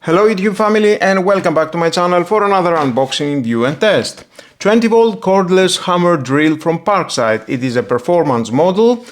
Hello YouTube family and welcome back to my channel for another unboxing, review and test. 20-volt cordless hammer drill from Parkside. It is a performance model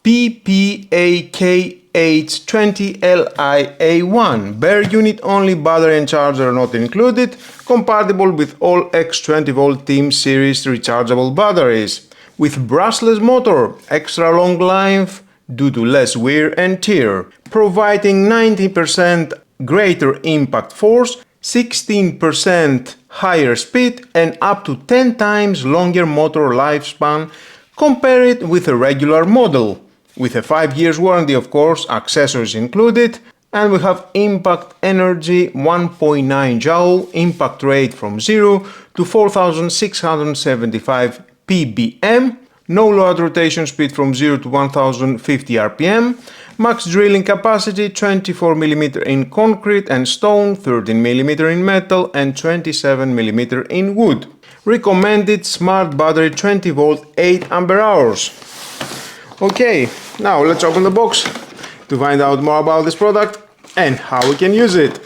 PPAKH 20LIA1. Bare unit only, battery and charger not included. Compatible with all X20-volt Team Series rechargeable batteries. With brushless motor, extra long life due to less wear and tear. Providing 90% greater impact force, 16% higher speed and up to 10 times longer motor lifespan compared with a regular model. With a 5 years warranty, of course, accessories included, and we have impact energy 1.9 joule, impact rate from 0 to 4675 ppm, no load rotation speed from 0 to 1050 rpm, max drilling capacity 24 mm in concrete and stone, 13 mm in metal and 27 mm in wood. Recommended smart battery 20 volt 8 ampere hours. Okay, now let's open the box to find out more about this product and how we can use it.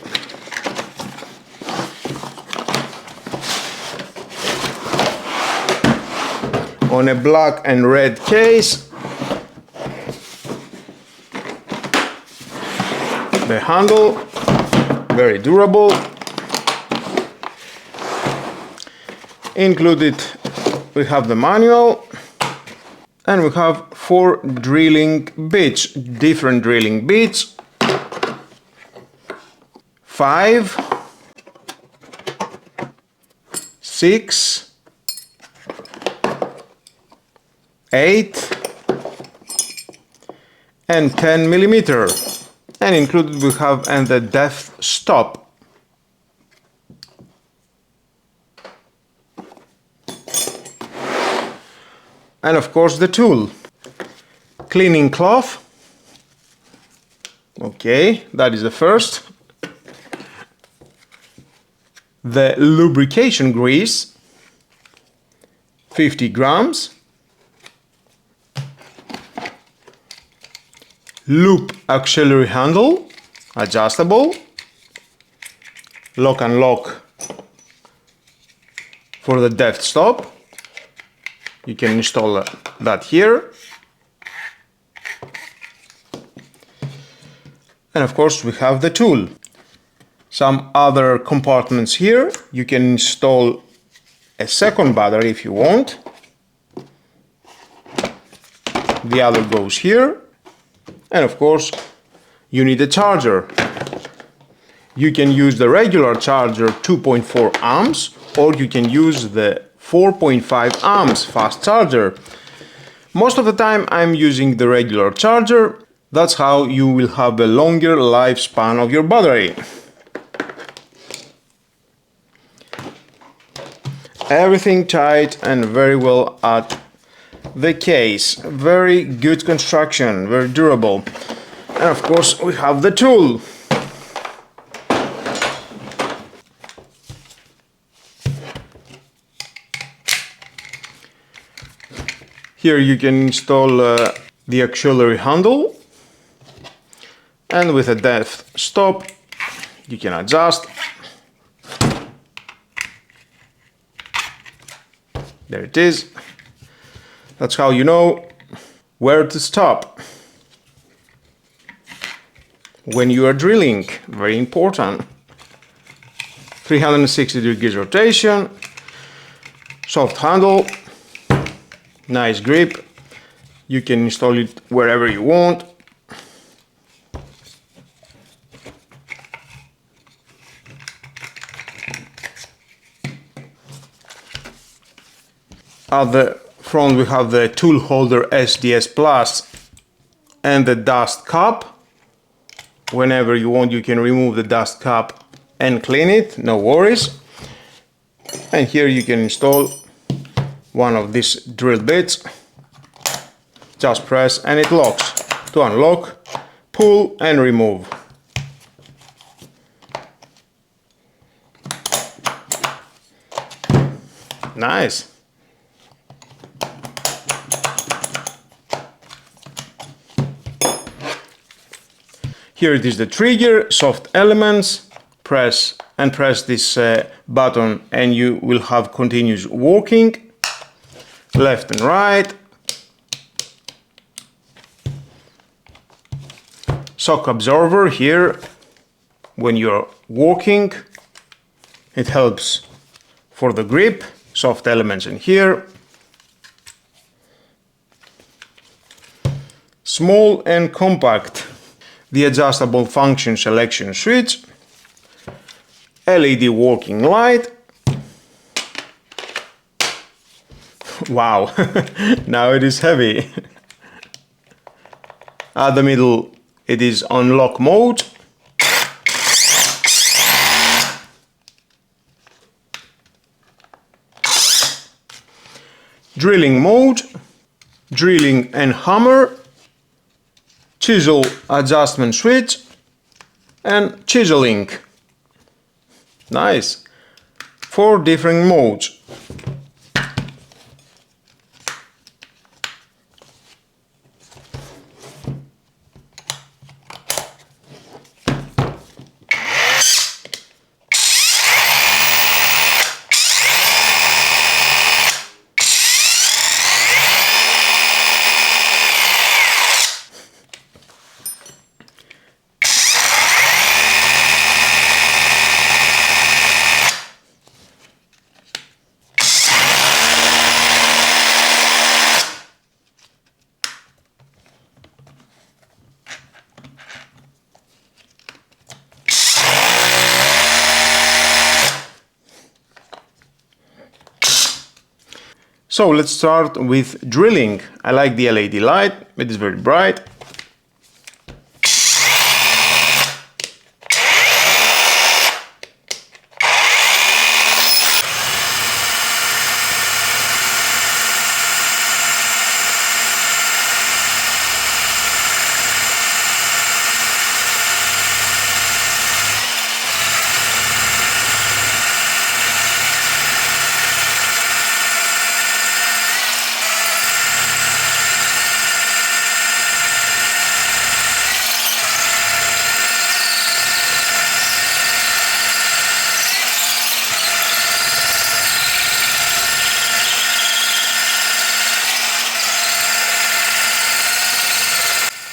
On a black and red case, the handle, very durable. Included we have the manual and we have 4 drilling bits, different drilling bits, 5, 6, 8 and 10 millimeter. And included we have the depth stop. And of course the tool. Cleaning cloth. Okay, that is the first. The lubrication grease, 50 grams. Loop auxiliary handle, adjustable. Lock and lock for the depth stop. You can install that here. And of course we have the tool. Some other compartments here. You can install a second battery if you want. The other goes here. And of course you need a charger. You can use the regular charger 2.4 amps or you can use the 4.5 amps fast charger. Most of the time I'm using the regular charger. That's how you will have a longer lifespan of your battery. Everything tight and very well at the case. Very good construction, very durable. And of course we have the tool. Here you can install the auxiliary handle, and with a depth stop you can adjust. There it is. That's how you know where to stop when you are drilling. Very important. 360 degrees rotation, soft handle, nice grip. You can install it wherever you want. At the front we have the tool holder SDS Plus and the dust cap. Whenever you want you can remove the dust cap and clean it, no worries. And here you can install one of these drill bits. Just press and it locks. To unlock, pull and remove. Nice. Here it is the trigger, soft elements, press this button and you will have continuous walking, left and right. Shock absorber here, when you're walking, it helps for the grip, soft elements in here. Small and compact, the adjustable function selection switch, LED walking light. Wow, now it is heavy. At the middle it is unlock mode. Drilling mode, drilling and hammer, chisel adjustment switch and chiseling. Nice. 4 different modes. So let's start with drilling. I like the LED light, it is very bright.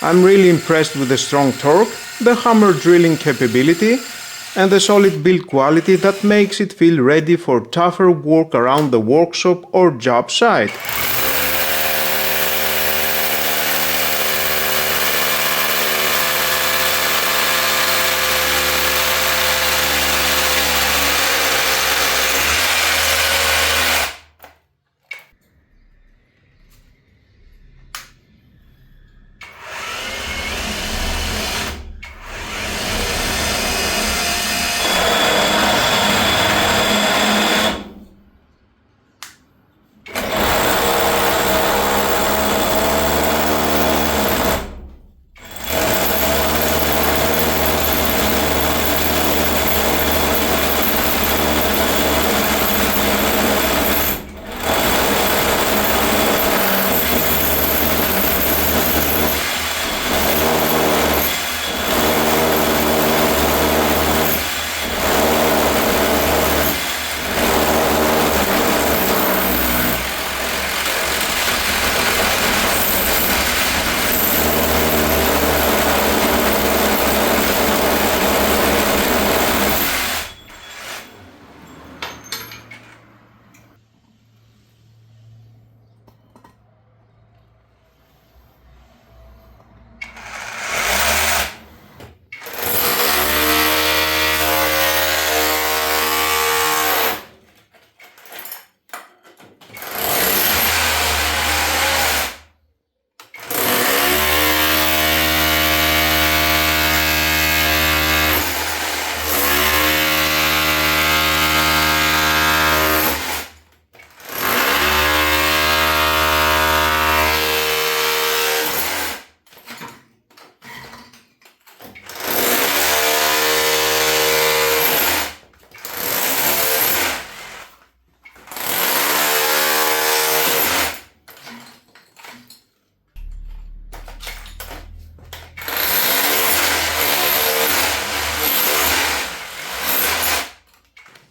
I'm really impressed with the strong torque, the hammer drilling capability and the solid build quality that makes it feel ready for tougher work around the workshop or job site.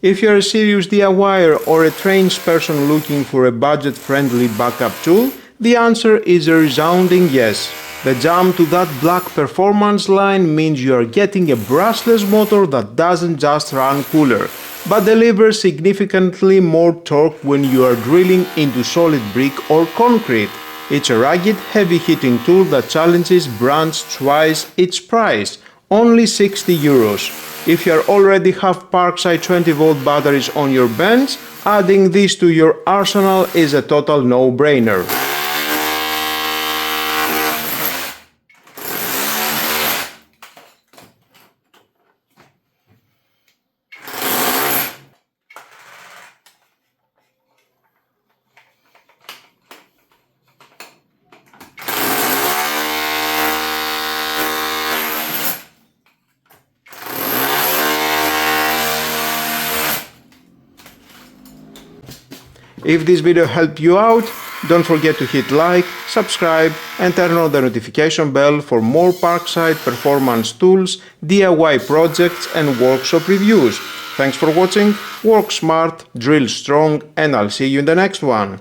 If you're a serious DIYer or a tradesperson looking for a budget-friendly backup tool, the answer is a resounding yes. The jump to that black performance line means you are getting a brushless motor that doesn't just run cooler, but delivers significantly more torque when you are drilling into solid brick or concrete. It's a rugged, heavy-hitting tool that challenges brands twice its price, only €60. If you already have Parkside 20-volt batteries on your bench, adding these to your arsenal is a total no-brainer. If this video helped you out, don't forget to hit like, subscribe and turn on the notification bell for more Parkside performance tools, DIY projects and workshop reviews. Thanks for watching, work smart, drill strong, and I'll see you in the next one.